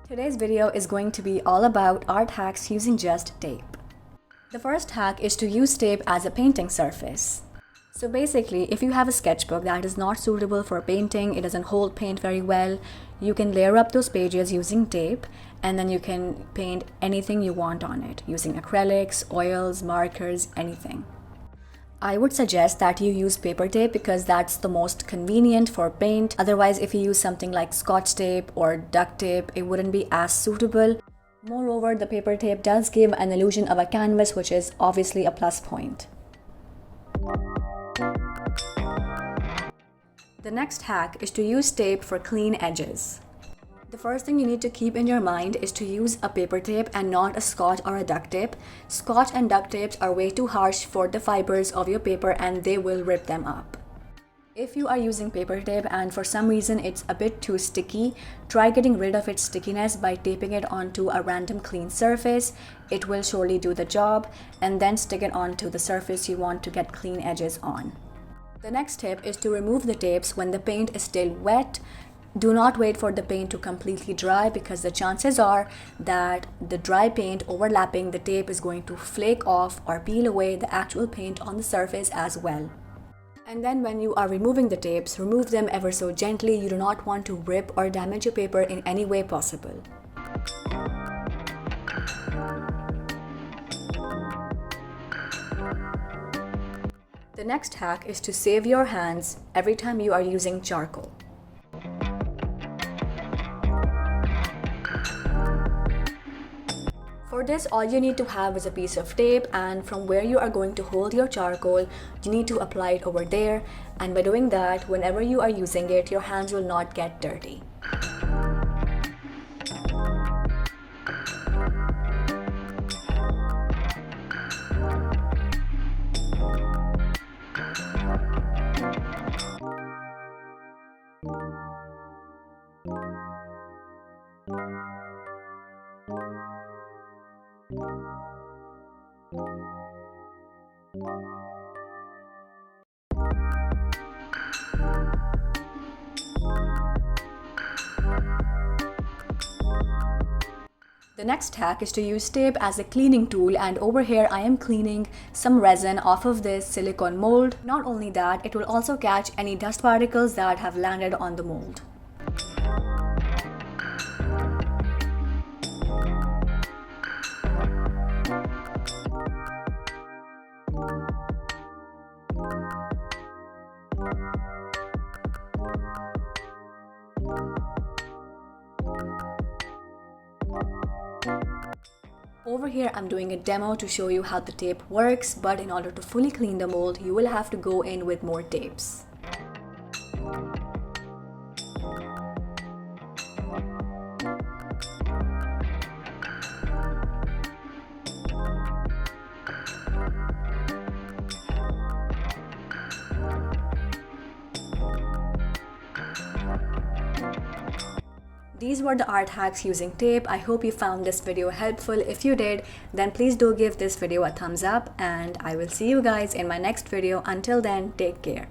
Today's video is going to be all about art hacks using just tape. The first hack is to use tape as a painting surface. So basically, if you have a sketchbook that is not suitable for painting, it doesn't hold paint very well, you can layer up those pages using tape, and then you can paint anything you want on it using acrylics, oils, markers, anything. I would suggest that you use paper tape because that's the most convenient for paint. Otherwise, if you use something like scotch tape or duct tape, it wouldn't be as suitable. Moreover, the paper tape does give an illusion of a canvas, which is obviously a plus point. The next hack is to use tape for clean edges. The first thing you need to keep in your mind is to use a paper tape and not a scotch or a duct tape. Scotch and duct tapes are way too harsh for the fibers of your paper and they will rip them up. If you are using paper tape and for some reason it's a bit too sticky, try getting rid of its stickiness by taping it onto a random clean surface. It will surely do the job, and then stick it onto the surface you want to get clean edges on. The next tip is to remove the tapes when the paint is still wet. Do not wait for the paint to completely dry because the chances are that the dry paint overlapping the tape is going to flake off or peel away the actual paint on the surface as well. And then when you are removing the tapes, remove them ever so gently. You do not want to rip or damage your paper in any way possible. The next hack is to save your hands every time you are using charcoal. For this, all you need to have is a piece of tape, and from where you are going to hold your charcoal, you need to apply it over there, and by doing that, whenever you are using it, your hands will not get dirty. The next hack is to use tape as a cleaning tool, and over here I am cleaning some resin off of this silicone mold. Not only that, it will also catch any dust particles that have landed on the mold. Over here I'm doing a demo to show you how the tape works, but in order to fully clean the mold, you will have to go in with more tapes. These were the art hacks using tape. I hope you found this video helpful. If you did, then please do give this video a thumbs up, and I will see you guys in my next video. Until then, take care.